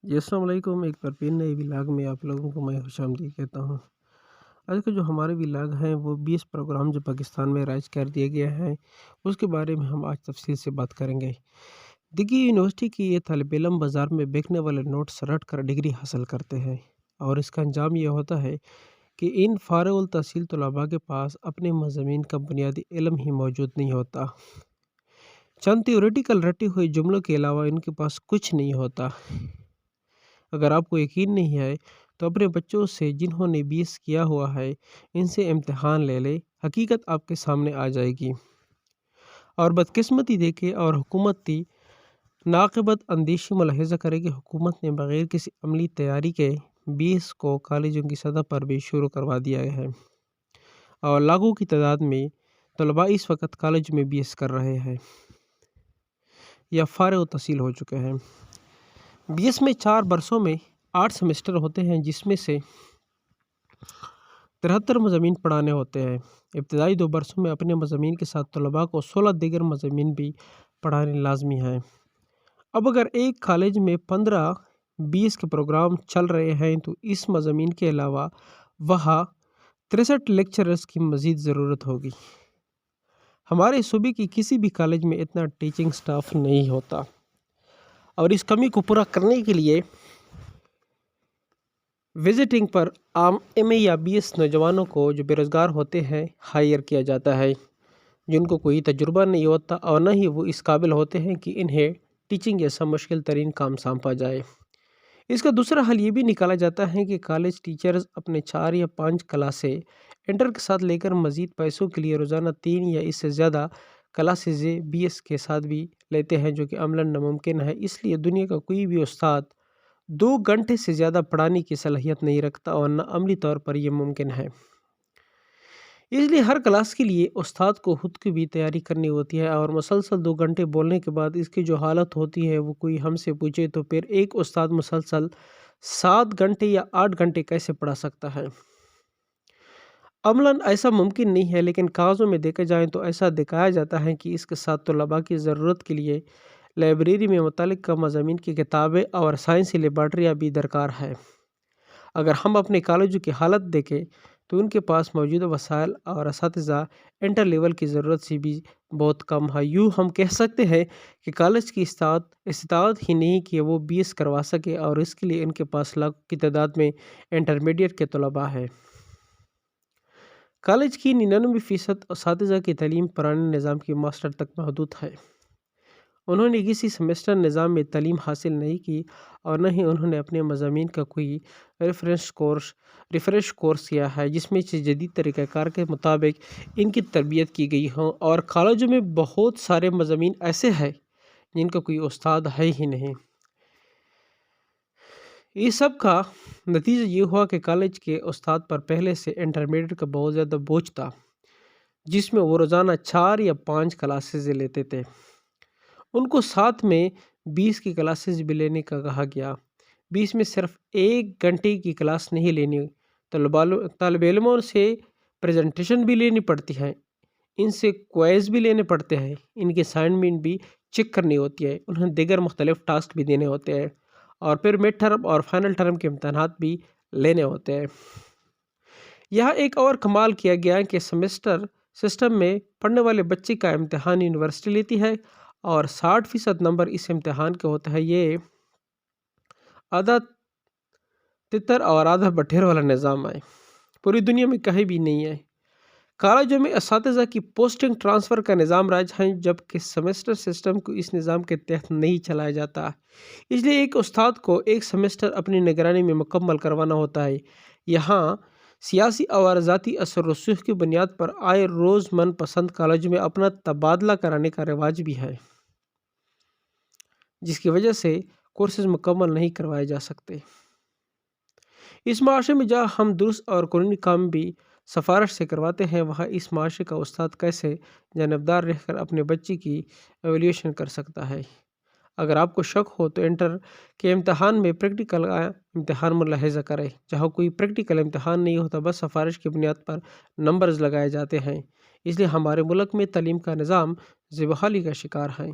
जी, अस्सलाम वालेकुम। एक बार फिर नए व्लॉग में आप लोगों को मैं खुशामदीद कहता हूँ। आज का जो हमारे व्लॉग हैं वो 20 प्रोग्राम जो पाकिस्तान में राइज कर दिए गए हैं, उसके बारे में हम आज तफसील से बात करेंगे। देखिए, यूनिवर्सिटी की ये तालिब इल्म बाज़ार में बिकने वाले नोट्स रट कर डिग्री हासिल करते हैं और इसका अंजाम ये होता है कि इन फ़ारिग़ुल तहसील तलबा के पास अपने मज़ामीन का बुनियादी इल्म ही मौजूद नहीं होता। चंद थ्योरेटिकल रटे हुए जुमलों के अलावा इनके पास कुछ नहीं होता। अगर आपको यकीन नहीं है तो अपने बच्चों से जिन्होंने बीएस किया हुआ है इनसे इम्तिहान ले ले, हकीकत आपके सामने आ जाएगी। और बदकिस्मती देखे और हुकूमती नाक़िबत अंदेशी मुलाहिज़ा करे कि हुकूमत ने बग़ैर किसी अमली तैयारी के बीएस को कॉलेजों की सतह पर भी शुरू करवा दिया है और लाखों की तादाद में तलबा इस वक्त कॉलेज में बीएस कर रहे हैं या फ़ारिग़ तहसील हो चुके हैं। बीएस में 4 बरसों में 8 सेमेस्टर होते हैं, जिसमें से 73 मज़ामीन पढ़ाने होते हैं। इब्तदाई 2 बरसों में अपने मज़ामीन के साथ तलबा को 16 दीगर मज़ामीन भी पढ़ाने लाजमी हैं। अब अगर एक कॉलेज में 15-20 के प्रोग्राम चल रहे हैं तो इस मज़ामीन के अलावा वहाँ 63 लेक्चरर्स की मज़ीद ज़रूरत होगी। हमारे सूबे की किसी भी कॉलेज में इतना टीचिंग स्टाफ नहीं होता और इस कमी को पूरा करने के लिए विजिटिंग पर आम एमए या बीएस नौजवानों को जो बेरोज़गार होते हैं हायर किया जाता है, जिनको कोई तजुर्बा नहीं होता और न ही वो इस काबिल होते हैं कि इन्हें टीचिंग जैसा मुश्किल तरीन काम सौंपा जाए। इसका दूसरा हल ये भी निकाला जाता है कि कॉलेज टीचर्स अपने 4 या 5 क्लासें इंटर के साथ लेकर मज़ीद पैसों के लिए रोज़ाना 3 या इससे ज़्यादा क्लासेज बीएस के साथ भी लेते हैं, जो कि अमलन नामुमकिन है। इसलिए दुनिया का कोई भी उस्ताद 2 घंटे से ज़्यादा पढ़ाने की सलाहियत नहीं रखता और न अमली तौर पर यह मुमकिन है। इसलिए हर क्लास के लिए उस्ताद को खुद की भी तैयारी करनी होती है और मुसलसल 2 घंटे बोलने के बाद इसकी जो हालत होती है वो कोई हमसे पूछे तो फिर एक उस्ताद मुसलसल 7 घंटे या 8 घंटे कैसे पढ़ा सकता है। अमलन ऐसा मुमकिन नहीं है, लेकिन कागज़ों में देखा जाए तो ऐसा दिखाया जाता है कि इसके साथ तलबा की ज़रूरत के लिए लाइब्रेरी में मुतल्लिक़ मज़ामीन की किताबें और साइंसी लेबार्ट्रियाँ भी दरकार है। अगर हम अपने कॉलेजों की हालत देखें तो उनके पास मौजूदा वसाइल और असातिज़ा इंटर लेवल की ज़रूरत से भी बहुत कम है। यूँ हम कह सकते हैं कि कॉलेज की इस्तात ही नहीं कि वो बीएस करवा सके और इसके लिए इनके पास लाखों की तादाद में इंटरमीडिएट के तलबा है। कॉलेज की 99% असातिज़ा की तालीम पुराने निज़ाम की मास्टर तक महदूद है। उन्होंने किसी सेमेस्टर निज़ाम में तालीम हासिल नहीं की और न ही उन्होंने अपने मज़ामीन का कोई रिफ़्रेश कोर्स किया है जिसमें से जदीद तरीक़ाकार के मुताबिक इनकी तरबियत की गई हो। और कॉलेजों में बहुत सारे मज़ामीन ऐसे हैं जिनका कोई उस्ताद है ही नहीं। इस सब का नतीजा ये हुआ कि कॉलेज के उस्ताद पर पहले से इंटरमीडिएट का बहुत ज़्यादा बोझ था, जिसमें वो रोज़ाना 4 या 5 क्लासेस लेते थे। उनको साथ में 20 की क्लासेस भी लेने का कहा गया। 20 में सिर्फ 1 घंटे की क्लास नहीं लेनी, तालिब इल्मों से प्रेजेंटेशन भी लेनी पड़ती है, इनसे क्विज़ भी लेने पड़ते हैं, इनकी असाइनमेंट भी चेक करनी होती है, उन्हें दीगर मुख्तलिफ टास्क भी देने होते हैं और फिर मिड टर्म और फाइनल टर्म के इम्तहानात भी लेने होते हैं। यहाँ एक और कमाल किया गया है कि सेमेस्टर सिस्टम में पढ़ने वाले बच्चे का इम्तहान यूनिवर्सिटी लेती है और 60% नंबर इस इम्तहान के होता है। ये आधा तितर और आधा बठेर वाला निज़ाम है, पूरी दुनिया में कहीं भी नहीं है। कॉलेजों में असातिज़ा की पोस्टिंग ट्रांसफ़र का निज़ाम राज है, जबकि सेमेस्टर सिस्टम को इस निज़ाम के तहत नहीं चलाया जाता। इसलिए एक उस्ताद को एक सेमेस्टर अपनी निगरानी में मुकम्मल करवाना होता है। यहाँ सियासी और ज़ाती असर रसूख की बुनियाद पर आए रोज़ मनपसंद कॉलेज में अपना तबादला कराने का रिवाज भी है, जिसकी वजह से कोर्सेज मुकम्मल नहीं करवाए जा सकते। इस माशरे में जहाँ हम दुरुस्त और कानूनी काम भी सिफारिश से करवाते हैं, वहाँ इस माशरे का उस्ताद कैसे जानबदार रहकर अपने बच्चे की एवेल्यूशन कर सकता है। अगर आपको शक हो तो इंटर के इम्तहान में प्रैक्टिकल इम्तहान मुलाहिज़ा करें, जहाँ कोई प्रैक्टिकल इम्तहान नहीं होता, बस सिफारिश की बुनियाद पर नंबर्स लगाए जाते हैं। इसलिए हमारे मुल्क में तालीम का निज़ाम ज़बहाली का शिकार है।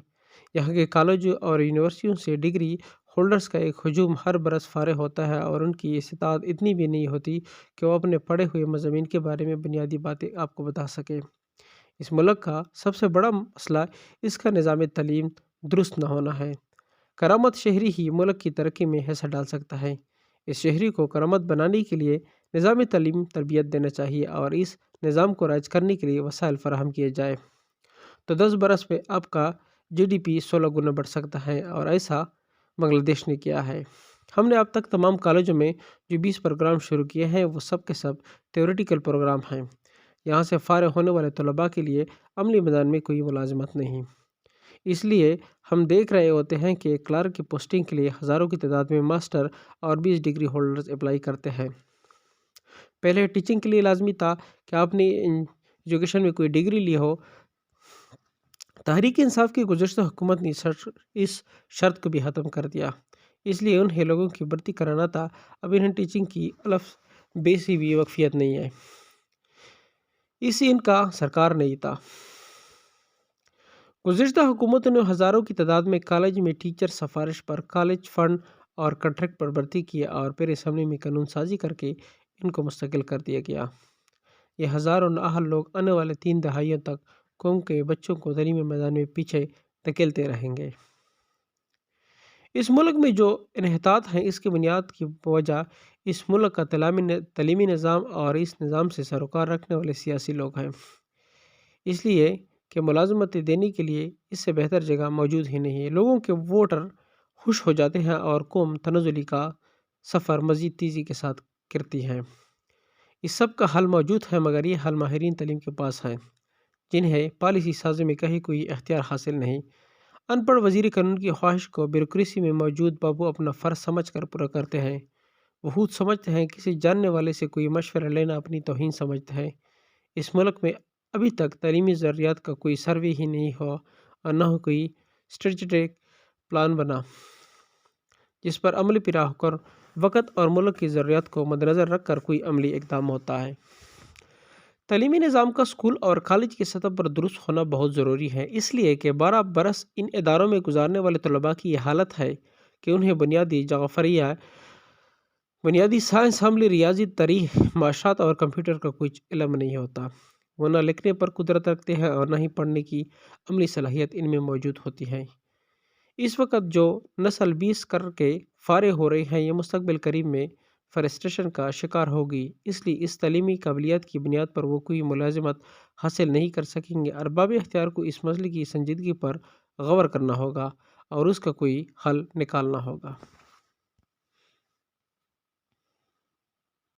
यहाँ के कॉलेजों और यूनिवर्सिटियों से डिग्री ہولڈرز کا ایک ہجوم ہر برس فارغ ہوتا ہے اور ان کی استطاعت اتنی بھی نہیں ہوتی کہ وہ اپنے پڑھے ہوئے مضامین کے بارے میں بنیادی باتیں آپ کو بتا سکیں۔ اس ملک کا سب سے بڑا مسئلہ اس کا نظام تعلیم درست نہ ہونا ہے۔ کرامت شہری ہی ملک کی ترقی میں حصہ ڈال سکتا ہے۔ اس شہری کو کرامت بنانے کے لیے نظام تعلیم تربیت دینا چاہیے اور اس نظام کو رائج کرنے کے لیے وسائل فراہم کیے جائے تو 10 برس میں آپ کا GDP 16 گنا بڑھ سکتا ہے، اور ایسا بنگلہ دیش نے کیا ہے۔ ہم نے اب تک تمام کالجوں میں جو 20 پروگرام شروع کیے ہیں وہ سب کے سب تھیوریٹیکل پروگرام ہیں۔ یہاں سے فارغ ہونے والے طلباء کے لیے عملی میدان میں کوئی ملازمت نہیں۔ اس لیے ہم دیکھ رہے ہوتے ہیں کہ کلرک کی پوسٹنگ کے لیے ہزاروں کی تعداد میں ماسٹر اور 20 ڈگری ہولڈرز اپلائی کرتے ہیں۔ پہلے ٹیچنگ کے لیے لازمی تھا کہ آپ نے ایجوکیشن میں کوئی ڈگری لی ہو۔ تحریک انصاف کی گزشتہ حکومت نے اس شرط کو بھی ختم کر دیا، اس لیے انہیں لوگوں کی بھرتی کرانا تھا۔ اب انہیں ٹیچنگ کی الف بے سے بھی واقفیت نہیں ہے، اسی ان کا سرکار نہیں تھا۔ گزشتہ حکومتوں نے ہزاروں کی تعداد میں کالج میں ٹیچر سفارش پر کالج فنڈ اور کنٹریکٹ پر بھرتی کیا اور پھر اسمبلی میں قانون سازی کر کے ان کو مستقل کر دیا گیا۔ یہ ہزاروں نااہل لوگ آنے والے 3 دہائیوں تک قوم کے بچوں کو تعلیمی میدان میں پیچھے دھکیلتے رہیں گے۔ اس ملک میں جو انحطاط ہیں اس کی بنیاد کی وجہ اس ملک کا تعلیمی نظام اور اس نظام سے سروکار رکھنے والے سیاسی لوگ ہیں، اس لیے کہ ملازمتیں دینے کے لیے اس سے بہتر جگہ موجود ہی نہیں ہے۔ لوگوں کے ووٹر خوش ہو جاتے ہیں اور قوم تنزلی کا سفر مزید تیزی کے ساتھ کرتی ہے۔ اس سب کا حل موجود ہے، مگر یہ حل ماہرین تعلیم کے پاس ہے جنہیں پالیسی سازی میں کہیں کوئی اختیار حاصل نہیں۔ ان پڑھ وزیر قانون کی خواہش کو بیوروکریسی میں موجود بابو اپنا فرض سمجھ کر پورا کرتے ہیں۔ وہ خود سمجھتے ہیں، کسی جاننے والے سے کوئی مشورہ لینا اپنی توہین سمجھتے ہیں۔ اس ملک میں ابھی تک تعلیمی ضروریات کا کوئی سروے ہی نہیں ہوا اور نہ ہو کوئی اسٹریٹجک پلان بنا جس پر عمل پیرا ہو کر وقت اور ملک کی ضروریات کو مدنظر رکھ کر کوئی عملی اقدام ہوتا ہے۔ تعلیمی نظام کا اسکول اور کالج کی سطح پر درست ہونا بہت ضروری ہے، اس لیے کہ 12 برس ان اداروں میں گزارنے والے طلباء کی یہ حالت ہے کہ انہیں بنیادی جغرافیہ، بنیادی سائنس، عملی ریاضی، تاریخ، معاشرت اور کمپیوٹر کا کچھ علم نہیں ہوتا۔ وہ نہ لکھنے پر قدرت رکھتے ہیں اور نہ ہی پڑھنے کی عملی صلاحیت ان میں موجود ہوتی ہے۔ اس وقت جو نسل 20 کر کے فارغ ہو رہی ہے، یہ مستقبل قریب میں فرسٹریشن کا شکار ہوگی، اس لیے اس تعلیمی قابلیت کی بنیاد پر وہ کوئی ملازمت حاصل نہیں کر سکیں گے۔ ارباب اختیار کو اس مسئلے کی سنجیدگی پر غور کرنا ہوگا اور اس کا کوئی حل نکالنا ہوگا۔